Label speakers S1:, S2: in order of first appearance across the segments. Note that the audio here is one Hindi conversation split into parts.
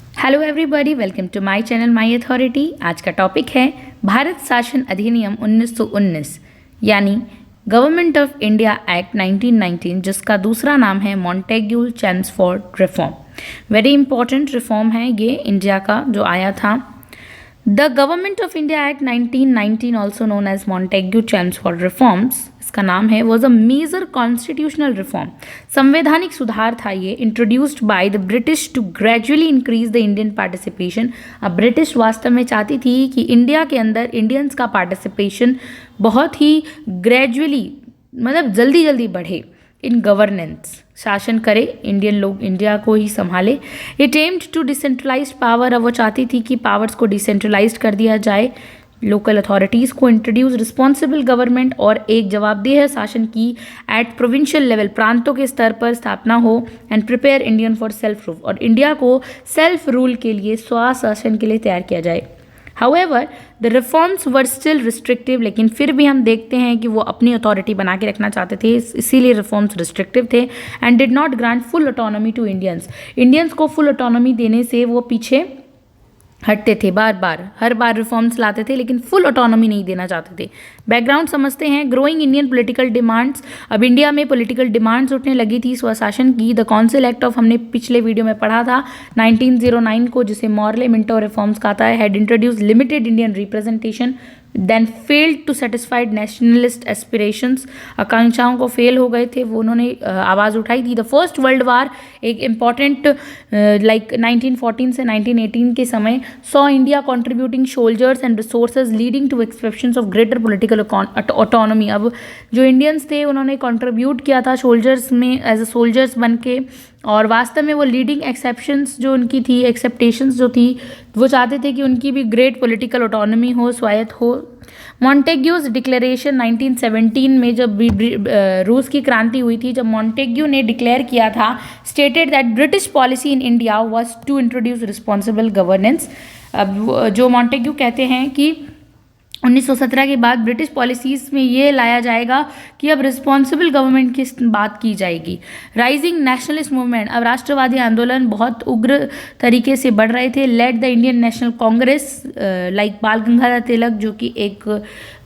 S1: Hello everybody, welcome to my channel my authority. आज का टॉपिक है भारत शासन अधिनियम 1919 यानी गवर्नमेंट ऑफ इंडिया एक्ट 1919, जिसका दूसरा नाम है Montagu Chelmsford reform. Very important reform है ये इंडिया का जो आया था। The Government of India Act 1919 also known as Montagu Chelmsford reforms, इसका नाम है, was a major constitutional reform. संवैधानिक सुधार था ये, introduced by the British to gradually increase the Indian participation. अब ब्रिटिश वास्तव में चाहती थी कि इंडिया के अंदर इंडियंस का पार्टिसिपेशन बहुत ही ग्रेजुअली, मतलब जल्दी जल्दी बढ़े इन गवर्नेंस, शासन करे, इंडियन लोग इंडिया को ही संभाले। It aimed to decentralized power, अब वो चाहती थी कि पावर्स को डिसेंट्रलाइज कर दिया जाए, लोकल अथॉरिटीज़ को इंट्रोड्यूस, रिस्पॉन्सिबल गवर्नमेंट और एक जवाबदेह शासन की एट प्रोविंशियल लेवल, प्रांतों के स्तर पर स्थापना हो, and prepare Indian for self rule, और इंडिया को सेल्फ रूल के लिए, स्वशासन के लिए तैयार किया जाए। However the reforms were still restrictive, लेकिन फिर भी हम देखते हैं कि वो अपनी अथॉरिटी बना के रखना चाहते थे, इसीलिए रिफॉर्म्स रिस्ट्रिक्टिव थे। And did not grant full autonomy to Indians, Indians को फुल ऑटोनॉमी देने से वो पीछे हटते थे, हर बार रिफॉर्म्स लाते थे लेकिन फुल ऑटोनॉमी नहीं देना चाहते थे। बैकग्राउंड समझते हैं। ग्रोइंग इंडियन पॉलिटिकल डिमांड्स, अब इंडिया में पॉलिटिकल डिमांड्स उठने लगी थी स्वशासन की। द काउंसिल एक्ट ऑफ, हमने पिछले वीडियो में पढ़ा था 1909 को, जिसे मॉर्ले मिंटो रिफॉर्म्स कहता है, had introduce limited Indian representation, then failed to satisfied nationalist aspirations, आकांक्षाओं को फेल हो गए थे वो, उन्होंने आवाज़ उठाई थी। द फर्स्ट वर्ल्ड वार, एक इम्पॉर्टेंट लाइक 1914 से 1918 के समय, saw India contributing soldiers and resources leading to expectations of greater political autonomy. अब जो इंडियंस थे उन्होंने कंट्रीब्यूट किया था सोल्जर्स में, एज अ सोल्जर्स बन के, और वास्तव में वो लीडिंग एक्सेप्शंस जो उनकी थी, एक्सेप्टेशंस जो थी, वो चाहते थे कि उनकी भी ग्रेट पॉलिटिकल ऑटोनॉमी हो, स्वायत्त हो। मॉन्टेग्यूज डिक्लेरेशन 1917 में जब रूस की क्रांति हुई थी, जब मॉन्टेग्यू ने डिक्लेयर किया था, stated that British policy in India was to introduce responsible governance. अब जो मॉन्टेग्यू कहते हैं कि 1917 के बाद ब्रिटिश पॉलिसीज़ में ये लाया जाएगा कि अब रिस्पॉन्सिबल गवर्नमेंट की बात की जाएगी। राइजिंग नेशनलिस्ट मूवमेंट, अब राष्ट्रवादी आंदोलन बहुत उग्र तरीके से बढ़ रहे थे। Led the Indian National Congress, like Bal Gangadhar तिलक, जो कि एक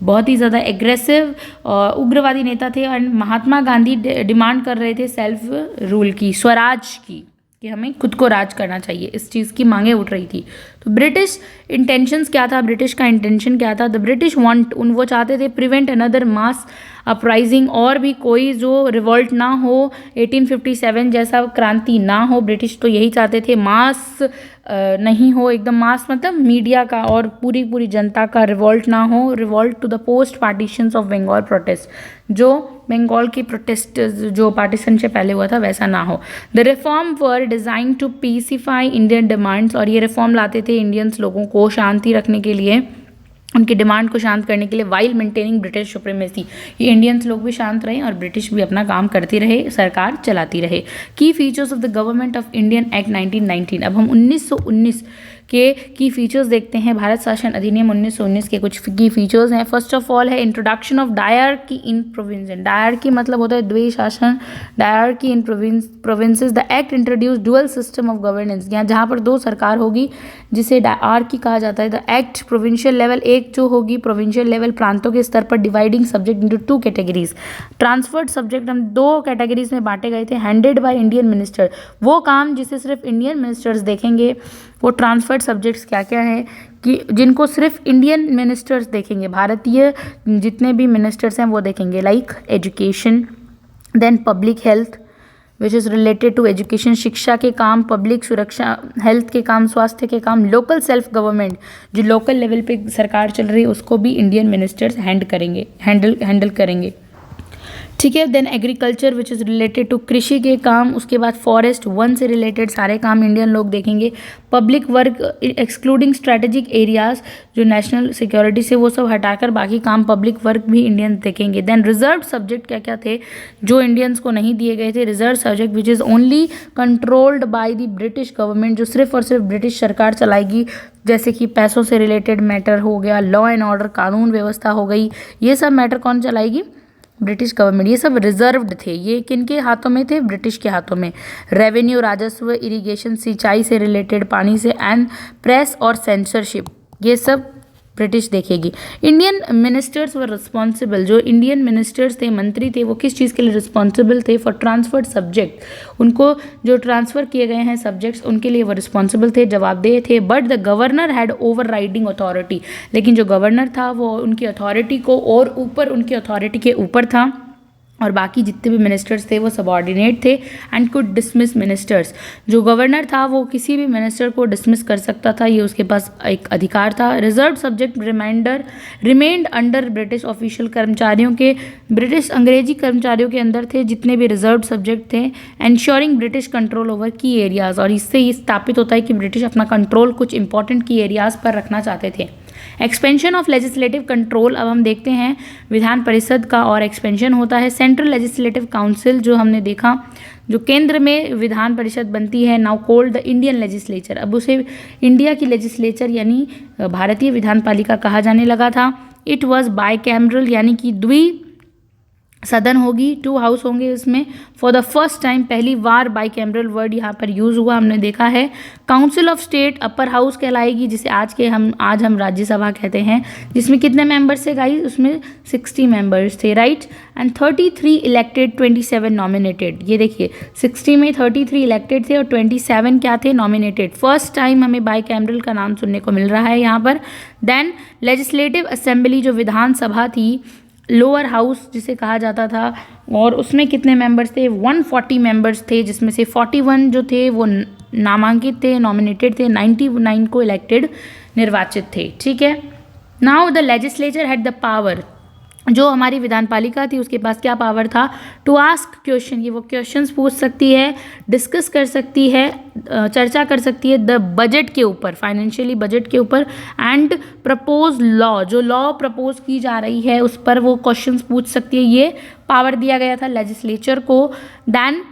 S1: बहुत ही ज़्यादा एग्रेसिव और उग्रवादी नेता थे, और महात्मा गांधी डिमांड कर रहे थे सेल्फ रूल की, स्वराज की, कि हमें खुद को राज करना चाहिए, इस चीज़ की मांगे उठ रही थी। तो ब्रिटिश इंटेंशंस क्या था, ब्रिटिश का इंटेंशन क्या था? द ब्रिटिश वांट, वो चाहते थे प्रिवेंट अनदर मास अपराइजिंग, और भी कोई जो रिवॉल्ट ना हो, 1857 जैसा क्रांति ना हो। ब्रिटिश तो यही चाहते थे, मास नहीं हो, एकदम मास मतलब मीडिया का और पूरी जनता का रिवॉल्ट ना हो। Revolt to the post partitions of Bengal protest, जो बंगाल की प्रोटेस्ट जो पार्टीशन से पहले हुआ था वैसा ना हो। The reform were designed to pacify Indian demands, और ये रिफॉर्म लाते थे इंडियंस लोगों को शांति रखने के लिए, उनकी डिमांड को शांत करने के लिए, वाइल मेंटेनिंग ब्रिटिश सुप्रीमेसी, ये इंडियंस लोग भी शांत रहे और ब्रिटिश भी अपना काम करती रहे, सरकार चलाती रहे। की features of the Government of Indian act 1919, अब हम 1919 के की फीचर्स देखते हैं। भारत शासन अधिनियम 1919 के कुछ की फीचर्स हैं। फर्स्ट ऑफ ऑल है introduction of dyarchy in province. Dyarchy मतलब होता है द्वै शासन, dyarchy in provinces. The act introduce dual system of governance, यहाँ जहाँ पर दो सरकार होगी जिसे डायरकी कहा जाता है। द एक्ट प्रोविंशियल लेवल, एक जो होगी प्रोविंशियल लेवल, प्रांतों के स्तर पर, dividing subject into two categories. Transferred subject हम दो कैटेगरीज में बांटे गए थे। हैंडेड बाय इंडियन मिनिस्टर, वो काम जिसे सिर्फ इंडियन मिनिस्टर्स देखेंगे। वो ट्रांसफर्ड सब्जेक्ट्स क्या क्या है कि जिनको सिर्फ इंडियन मिनिस्टर्स देखेंगे, भारतीय जितने भी मिनिस्टर्स हैं वो देखेंगे, like education, then public health which is related to education, शिक्षा के काम, पब्लिक सुरक्षा, हेल्थ के काम, स्वास्थ्य के काम, लोकल सेल्फ गवर्नमेंट, जो लोकल लेवल पे सरकार चल रही है उसको भी इंडियन मिनिस्टर्स हैंडल करेंगे। ठीक है। Then agriculture which is related to कृषि के काम, उसके बाद फॉरेस्ट, वन से रिलेटेड सारे काम इंडियन लोग देखेंगे। Public work excluding strategic areas, जो नेशनल सिक्योरिटी से वो सब हटाकर बाकी काम पब्लिक वर्क भी इंडियंस देखेंगे। देन रिजर्व सब्जेक्ट क्या क्या थे जो इंडियंस को नहीं दिए गए थे? Reserve subject which is only controlled by the British government, जो सिर्फ और सिर्फ ब्रिटिश सरकार चलाएगी, जैसे कि पैसों से रिलेटेड मैटर हो गया, लॉ एंड ऑर्डर, कानून व्यवस्था हो गई, ये सब मैटर कौन चलाएगी? ब्रिटिश गवर्नमेंट, ये सब रिजर्व्ड थे। ये किनके हाथों में थे? ब्रिटिश के हाथों में। रेवेन्यू, राजस्व, इरिगेशन, सिंचाई से रिलेटेड, पानी से, एंड प्रेस और सेंसरशिप, ये सब ब्रिटिश देखेगी। इंडियन मिनिस्टर्स वर रिस्पॉन्सिबल, जो इंडियन मिनिस्टर्स थे, मंत्री थे, वो किस चीज़ के लिए रिस्पॉन्सिबल थे? फॉर ट्रांसफर्ड सब्जेक्ट, उनको जो ट्रांसफ़र किए गए हैं सब्जेक्ट्स, उनके लिए वो रिस्पॉन्सिबल थे, जवाबदेह थे। But the governor had over riding authority, लेकिन जो गवर्नर था वो उनकी अथॉरिटी को और ऊपर, उनकी अथॉरिटी के ऊपर था, और बाकी जितने भी मिनिस्टर्स थे वो सबऑर्डिनेट थे एंड कुड डिसमिस मिनिस्टर्स। जो गवर्नर था वो किसी भी मिनिस्टर को डिसमिस कर सकता था, ये उसके पास एक अधिकार था। Reserve subject remained under British official, कर्मचारियों के, ब्रिटिश अंग्रेजी कर्मचारियों के अंदर थे जितने भी रिजर्व सब्जेक्ट थे। एंश्योरिंग ब्रिटिश कंट्रोल ओवर की एरियाज़, और इससे ये स्थापित होता है कि ब्रिटिश अपना कंट्रोल कुछ इंपॉर्टेंट की एरियाज़ पर रखना चाहते थे। एक्सपेंशन ऑफ लेजिस्लेटिव कंट्रोल, अब हम देखते हैं विधान परिषद का और एक्सपेंशन होता है। सेंट्रल लेजिस्लेटिव काउंसिल, जो हमने देखा, जो केंद्र में विधान परिषद बनती है, now cold the Indian legislature, अब उसे इंडिया की लेजिस्लेचर यानी भारतीय विधानपालिका कहा जाने लगा था। इट वॉज बाई कैमरल, यानी कि सदन होगी, 2 हाउस होंगे इसमें। फॉर द फर्स्ट टाइम, पहली बार बाई कैमरल वर्ड यहाँ पर यूज़ हुआ, हमने देखा है। Council of state upper house कहलाएगी, जिसे आज हम राज्यसभा कहते हैं, जिसमें कितने मेंबर्स थे गाइस? उसमें 60 मेंबर्स थे, राइट। And 33 elected, 27 nominated. ये देखिए 60 में 33 इलेक्टेड थे और 27 क्या थे? नॉमिनेटेड। फर्स्ट टाइम हमें बाई कैमरल का नाम सुनने को मिल रहा है यहाँ पर। देन लेजिस्लेटिव असेंबली, जो विधानसभा थी, लोअर हाउस जिसे कहा जाता था, और उसमें कितने मेंबर्स थे? 140 मेंबर्स थे, जिसमें से 41 जो थे वो नामांकित थे, नॉमिनेटेड थे, 99 को इलेक्टेड, निर्वाचित थे, ठीक है। Now the legislature had the power, जो हमारी विधानपालिका थी उसके पास क्या पावर था? टू आस्क क्वेश्चन, ये वो क्वेश्चंस पूछ सकती है, डिस्कस कर सकती है, चर्चा कर सकती है द बजट के ऊपर, फाइनेंशियली बजट के ऊपर, एंड प्रपोज लॉ, जो लॉ प्रपोज की जा रही है उस पर वो क्वेश्चंस पूछ सकती है। ये पावर दिया गया था लेजिस्लेचर को। Then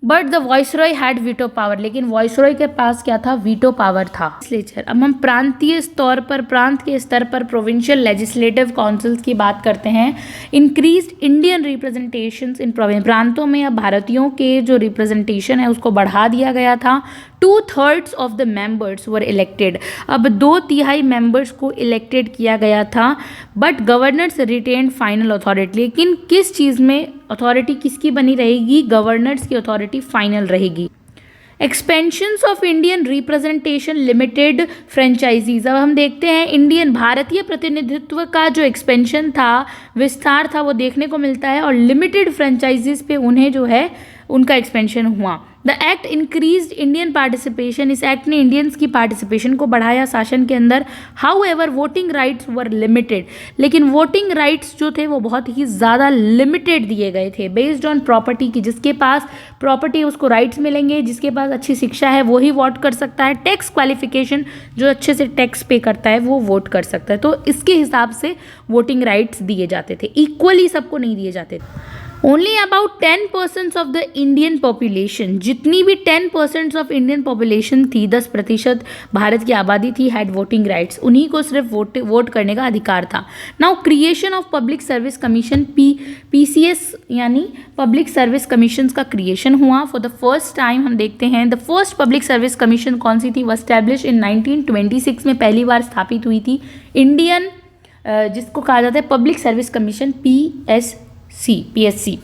S1: but the viceroy had veto power, लेकिन वॉइसरॉय के पास क्या था? वीटो पावर था। लेजिस्लेचर, अब हम प्रांतीय स्तर पर, प्रांत के स्तर पर प्रोविंशियल लेजिस्लेटिव काउंसिल्स की बात करते हैं। इंक्रीज्ड इंडियन रिप्रेजेंटेशंस इन प्रोविंस, प्रांतों में अब भारतीयों के जो रिप्रेजेंटेशन है उसको बढ़ा दिया गया था। 2/3 of the members were elected, अब 2/3 मेंबर्स को इलेक्टेड किया गया था। But governors retain final authority, लेकिन किस चीज़ में अथॉरिटी किसकी बनी रहेगी? गवर्नर्स की अथॉरिटी फाइनल रहेगी। Expansions of Indian representation limited franchises, अब हम देखते हैं इंडियन, भारतीय प्रतिनिधित्व का जो एक्सपेंशन था, विस्तार था, वो देखने को मिलता है, और लिमिटेड फ्रेंचाइजीज पे उन्हें जो है उनका एक्सपेंशन हुआ। The act increased Indian participation, इस एक्ट ने इंडियंस की पार्टिसिपेशन को बढ़ाया शासन के अंदर। How ever voting rights were limited, लेकिन वोटिंग राइट्स जो थे वो बहुत ही ज़्यादा लिमिटेड दिए गए थे, बेस्ड ऑन प्रॉपर्टी की, जिसके पास प्रॉपर्टी उसको राइट्स मिलेंगे, जिसके पास अच्छी शिक्षा है वो ही वोट कर सकता है। टैक्स क्वालिफिकेशन, जो अच्छे से टैक्स पे करता है वो वोट कर सकता है, तो इसके हिसाब से वोटिंग राइट्स दिए जाते थे, इक्वली सबको नहीं दिए जाते थे। Only about 10% of the Indian population, जितनी भी 10% ऑफ इंडियन पॉपुलेशन थी, 10% भारत की आबादी थी, हैड वोटिंग राइट्स, उन्हीं को सिर्फ वोट करने का अधिकार था। Now creation of public service commission, PCS यानी पब्लिक सर्विस कमीशन का क्रिएशन हुआ फॉर द फर्स्ट टाइम। हम देखते हैं the first public service commission कौन सी थी? वो एस्टैब्लिश इन 1926 में पहली बार स्थापित हुई थी। इंडियन, जिसको कहा जाता है पब्लिक सर्विस कमीशन, PSC।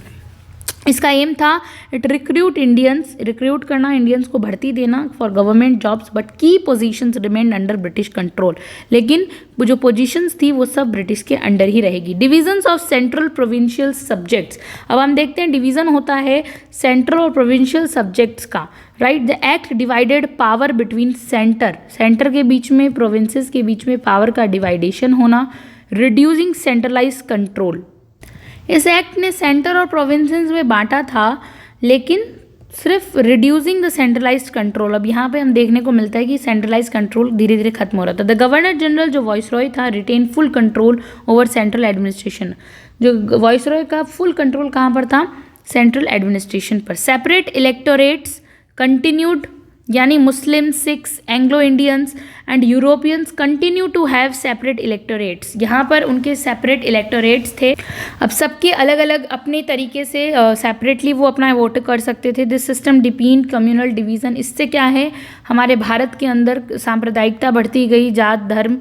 S1: इसका एम था इट रिक्रूट करना, इंडियंस को भर्ती देना फॉर गवर्नमेंट जॉब्स, बट की positions remain under British control, लेकिन वो जो पोजीशंस थी वो सब ब्रिटिश के अंडर ही रहेगी। Divisions of central provincial subjects, अब हम देखते हैं डिवीज़न होता है सेंट्रल और प्रोविंशियल सब्जेक्ट्स का, right. The act divided power between centre के बीच में, प्रोविंसेस के बीच में पावर का डिवाइडेशन होना, रिड्यूसिंग सेंट्रलाइज कंट्रोल। इस एक्ट ने सेंटर और प्रोविंसेस में बांटा था, लेकिन सिर्फ रिड्यूसिंग द सेंट्रलाइज्ड कंट्रोल। अब यहाँ पे हम देखने को मिलता है कि सेंट्रलाइज कंट्रोल धीरे धीरे खत्म हो रहा था। द गवर्नर जनरल, जो वॉइसरॉय था, retained full control over central administration, जो वॉइसरॉय का फुल कंट्रोल कहाँ पर था? सेंट्रल एडमिनिस्ट्रेशन पर। सेपरेट इलेक्टोरेट्स कंटिन्यूड, यानी Muslim, Sikhs, Anglo Indians and Europeans continue to have separate electorates. यहाँ पर उनके सेपरेट इलेक्टोरेट्स थे। अब सबके अलग अलग अपने तरीके से सेपरेटली वो अपना वोट कर सकते थे। This system deepen communal division. इससे क्या है, हमारे भारत के अंदर सांप्रदायिकता बढ़ती गई, जात धर्म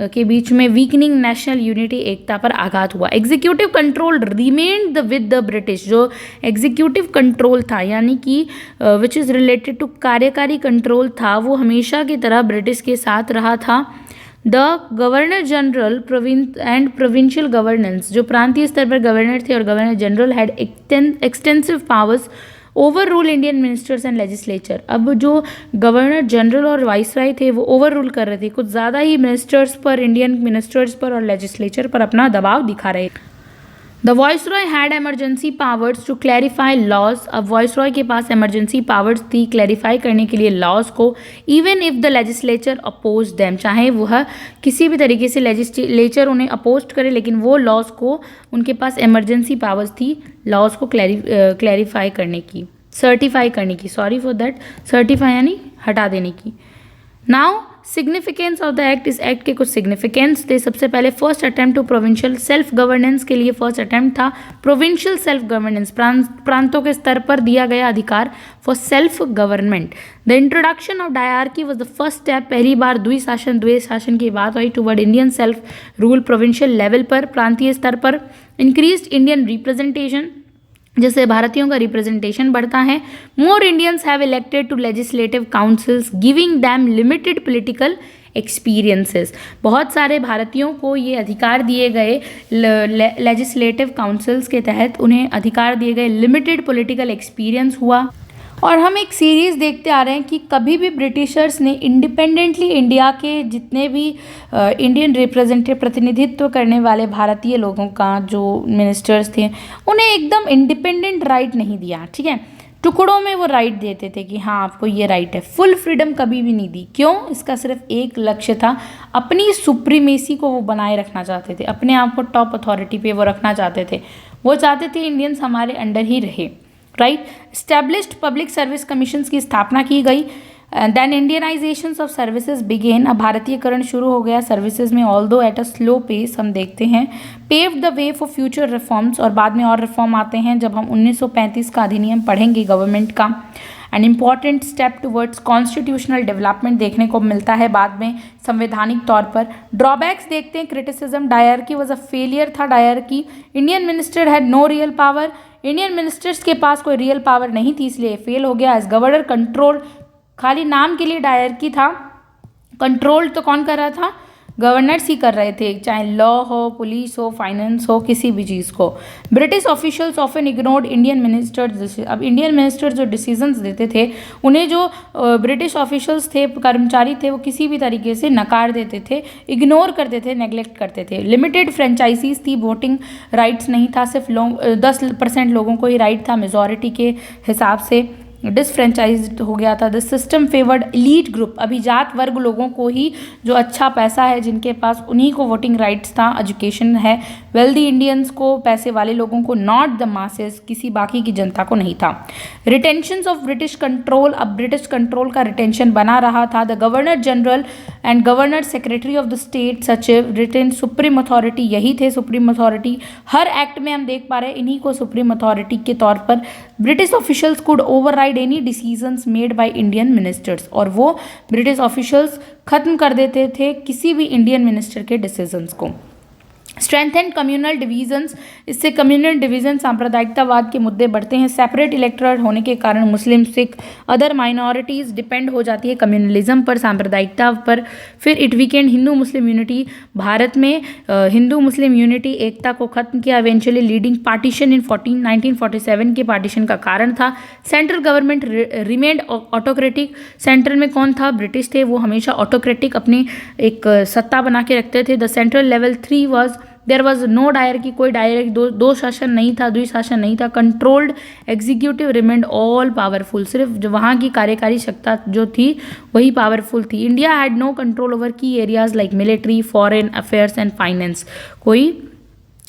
S1: के बीच में वीकनिंग नेशनल यूनिटी, एकता पर आघात हुआ। Executive control remained with the British. जो एग्जीक्यूटिव कंट्रोल था यानी कि विच इज़ रिलेटेड टू कार्यकारी कंट्रोल था, वो हमेशा की तरह ब्रिटिश के साथ रहा था। The governor general and provincial governance, जो प्रांतीय स्तर पर गवर्नर थे और governor general had extensive powers over rule Indian ministers and legislature. अब जो गवर्नर जनरल और वाइसराय थे वो ओवर रूल कर रहे थे, कुछ ज़्यादा ही मिनिस्टर्स पर, इंडियन मिनिस्टर्स पर और लेजिस्लेचर पर अपना दबाव दिखा रहे। The viceroy had emergency powers to clarify laws. अब वाइसरॉय के पास एमरजेंसी पावर्स थी क्लैरिफाई करने के लिए लॉज को, even if the legislature oppose them, चाहे वह किसी भी तरीके से लेजिस्लेचर उन्हें अपोज करे, लेकिन वो लॉज को, उनके पास एमरजेंसी पावर्स थी लॉज को क्लैरिफाई करने की, सर्टिफाई करने की, सॉरी फॉर दैट, सर्टिफाई यानी हटा देने की। Now significance of the act, इस एक्ट के कुछ सिग्निफिकेंस थे। सबसे पहले first attempt to provincial self governance के लिए फर्स्ट अटेम्प्ट था। प्रोविंशियल सेल्फ गवर्नेंस, प्रांतों के स्तर पर दिया गया अधिकार for self government. The introduction of dyarchy was the first step, पहली बार द्विशासन की बात आई toward Indian self rule provincial level पर, प्रांतीय स्तर पर। इंक्रीज्ड इंडियन रिप्रेजेंटेशन, जिससे भारतीयों का रिप्रेजेंटेशन बढ़ता है। More Indians have elected to legislative councils giving them limited political experiences. बहुत सारे भारतीयों को ये अधिकार दिए गए, लेजिस्लेटिव काउंसिल्स के तहत उन्हें अधिकार दिए गए, लिमिटेड पॉलिटिकल एक्सपीरियंस हुआ। और हम एक सीरीज़ देखते आ रहे हैं कि कभी भी ब्रिटिशर्स ने इंडिपेंडेंटली इंडिया के जितने भी इंडियन रिप्रेजेंटेटिव, प्रतिनिधित्व करने वाले भारतीय लोगों का जो मिनिस्टर्स थे, उन्हें एकदम इंडिपेंडेंट राइट नहीं दिया, ठीक है। टुकड़ों में वो राइट देते थे कि हाँ आपको ये राइट है, फुल फ्रीडम कभी भी नहीं दी। क्यों? इसका सिर्फ एक लक्ष्य था, अपनी सुप्रीमेसी को वो बनाए रखना चाहते थे, अपने आप को टॉप अथॉरिटी पे वो रखना चाहते थे। वो चाहते थे इंडियंस हमारे अंडर ही रहे, right. Established public service commissions की स्थापना की गई। Then Indianization of services began, अब भारतीयकरण शुरू हो गया सर्विसेज में, although at a slow pace, हम देखते हैं। Paved the way for future reforms, और बाद में और रिफॉर्म आते हैं जब हम 1935 का अधिनियम पढ़ेंगे गवर्नमेंट का। An important step towards constitutional development देखने को मिलता है बाद में संवैधानिक तौर पर। ड्रॉबैक्स देखते हैं, criticism, dyarchy was a failure था। Dyarchy, Indian minister had no real power, Indian ministers के पास कोई रियल पावर नहीं थी, इसलिए फेल हो गया। एज गवर्नर कंट्रोल, खाली नाम के लिए डायरकी था, कंट्रोल तो कौन कर रहा था? गवर्नर्स ही कर रहे थे, चाहे लॉ हो, पुलिस हो, फाइनेंस हो, किसी भी चीज़ को। British officials often ignored Indian ministers. अब इंडियन मिनिस्टर्स जो डिसीजंस देते थे, उन्हें जो ब्रिटिश ऑफिशियल्स थे, कर्मचारी थे, वो किसी भी तरीके से नकार देते थे, इग्नोर करते थे, नेग्लेक्ट करते थे। लिमिटेड फ्रेंचाइजीज थी, वोटिंग राइट्स नहीं था, सिर्फ 10% लोगों को ही राइट था मेजॉरिटी के हिसाब से। डिसफ्रेंचाइज्ड हो गया था। This system favoured elite group, अभिजात वर्ग लोगों को ही, जो अच्छा पैसा है जिनके पास, उन्हीं को वोटिंग राइट्स था, एजुकेशन है। वेल्दी इंडियंस को, पैसे वाले लोगों को, नॉट द मासेस, किसी बाकी की जनता को नहीं था। रिटेंशंस ऑफ ब्रिटिश कंट्रोल, अब ब्रिटिश कंट्रोल का रिटेंशन बना रहा था। The governor general and governor secretary of the state सचिव रिटेन सुप्रीम अथॉरिटी, यही थे सुप्रीम अथॉरिटी। हर एक्ट में हम देख पा रहे हैं इन्हीं को सुप्रीम अथॉरिटी के तौर पर। British officials could override any decisions made by Indian ministers, और वो ब्रिटिश ऑफिशियल्स खत्म कर देते थे किसी भी इंडियन मिनिस्टर के डिसीजंस को। स्ट्रेंथेंड कम्युनल डिवीजन्स, इससे कम्युनल डिवीजन, सांप्रदायिकतावाद के मुद्दे बढ़ते हैं। सेपरेट इलेक्टोरेट होने के कारण मुस्लिम, सिख, अदर माइनॉरिटीज़ डिपेंड हो जाती है कम्युनलिज्म पर, सांप्रदायिकता पर। फिर it weekend Hindu Muslim unity, Bharat में हिंदू मुस्लिम यूनिटी, एकता को खत्म किया। इवेंचुअली लीडिंग पार्टीशन इन 1947 के पार्टीशन का कारण था। Central government remained autocratic, central में कौन था? ब्रिटिश थे, वो हमेशा ऑटोक्रेटिक अपनी एक सत्ता बना के रखते थे। The central level 3 was, there was no dyarchy, कोई डायरेक्ट दो शासन नहीं था, द्विशासन नहीं था। Controlled executive remained all powerful, सिर्फ जो वहाँ की कार्यकारी सत्ता जो थी वही पावरफुल थी। India had no control over key areas like military, foreign affairs and finance, कोई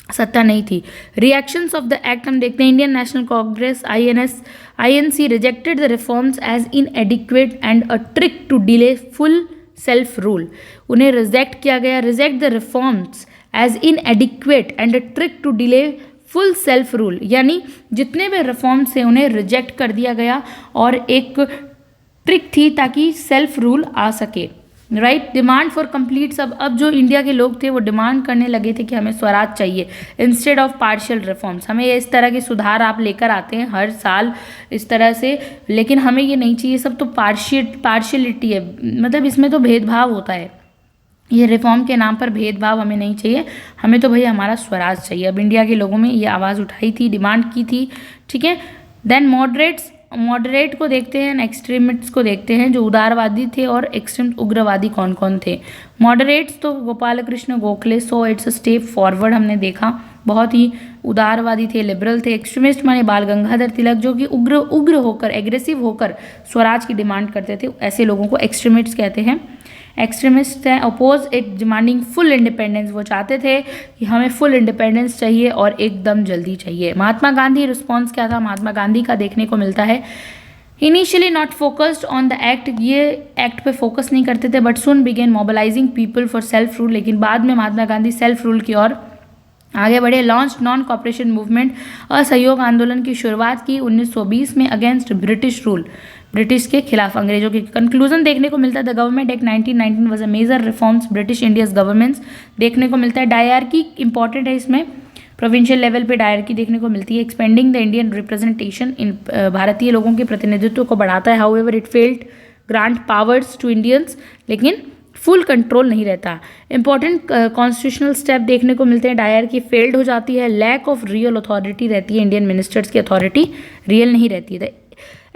S1: सत्ता नहीं थी। रिएक्शंस ऑफ द एक्ट हम देखते हैं। Indian National Congress INC rejected the reforms as inadequate and a trick to delay full self rule. उन्हें रिजेक्ट किया गया, reject the reforms as inadequate and a trick to delay full self rule, यानी जितने भी रिफॉर्म्स थे उन्हें रिजेक्ट कर दिया गया और एक ट्रिक थी ताकि सेल्फ रूल आ सके। राइट, डिमांड फॉर कंप्लीट सब, अब जो इंडिया के लोग थे वो डिमांड करने लगे थे कि हमें स्वराज चाहिए इंस्टेड ऑफ पार्शियल रिफॉर्म्स। हमें इस तरह के सुधार आप लेकर आते हैं हर साल इस तरह से, लेकिन हमें ये नहीं चाहिए, सब तो पार्शियलिटी है, मतलब इसमें तो भेदभाव होता है, ये रिफॉर्म के नाम पर भेदभाव हमें नहीं चाहिए, हमें तो भैया हमारा स्वराज चाहिए। अब इंडिया के लोगों में ये आवाज़ उठाई थी, डिमांड की थी, ठीक है। देन मॉडरेट को देखते हैं, एक्सट्रीमिस्ट्स को देखते हैं, जो उदारवादी थे और एक्सट्रीम उग्रवादी कौन कौन थे। मॉडरेट्स तो Gopal Krishna Gokhale, so it's a step forward, हमने देखा बहुत ही उदारवादी थे, लिबरल थे। एक्सट्रीमिस्ट माने बाल गंगाधर तिलक, जो कि उग्र होकर, एग्रेसिव होकर स्वराज की डिमांड करते थे, ऐसे लोगों को एक्सट्रीमिस्ट कहते हैं। एक्सट्रीमिस्ट हैं oppose it demanding full independence, वो चाहते थे कि हमें फुल इंडिपेंडेंस चाहिए और एकदम जल्दी चाहिए। महात्मा गांधी रिस्पॉन्स क्या था, महात्मा गांधी का देखने को मिलता है initially not focused on the act, ये एक्ट पे फोकस नहीं करते थे, but soon began mobilizing people for self rule, लेकिन बाद में महात्मा गांधी सेल्फ रूल की ओर आगे बढ़े। लॉन्च नॉन कॉपरेशन मूवमेंट, असहयोग आंदोलन की शुरुआत की 1920 में अगेंस्ट ब्रिटिश रूल, ब्रिटिश के खिलाफ, अंग्रेजों के। कंक्लूजन देखने को मिलता है the government act 1919 was a major reforms British India's governments देखने को मिलता है। डायरकी इंपॉर्टेंट है इसमें, प्रोविंशियल लेवल पे डायरकी देखने को मिलती है। एक्सपेंडिंग द इंडियन रिप्रेजेंटेशन, इन भारतीय लोगों के प्रतिनिधित्व को बढ़ाता है। However it failed grant powers to Indians, लेकिन फुल कंट्रोल नहीं रहता। इंपॉर्टेंट कॉन्स्टिट्यूशनल स्टेप देखने को मिलते हैं, डायर की फेल्ड हो जाती है। लैक ऑफ रियल अथॉरिटी रहती है, इंडियन मिनिस्टर्स की अथॉरिटी रियल नहीं रहती है।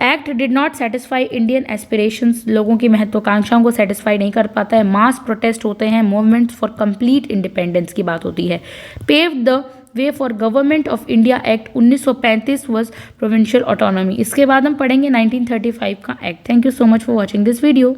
S1: Act did not satisfy Indian aspirations, लोगों की महत्वाकांक्षाओं को सेटिस्फाई नहीं कर पाता है। मास प्रोटेस्ट होते हैं, मूवमेंट्स फॉर कंप्लीट इंडिपेंडेंस की बात होती है। Pave the way for Government of India Act 1935 was provincial autonomy. इसके बाद हम पढ़ेंगे 1935 का act. Thank you so much for watching this video.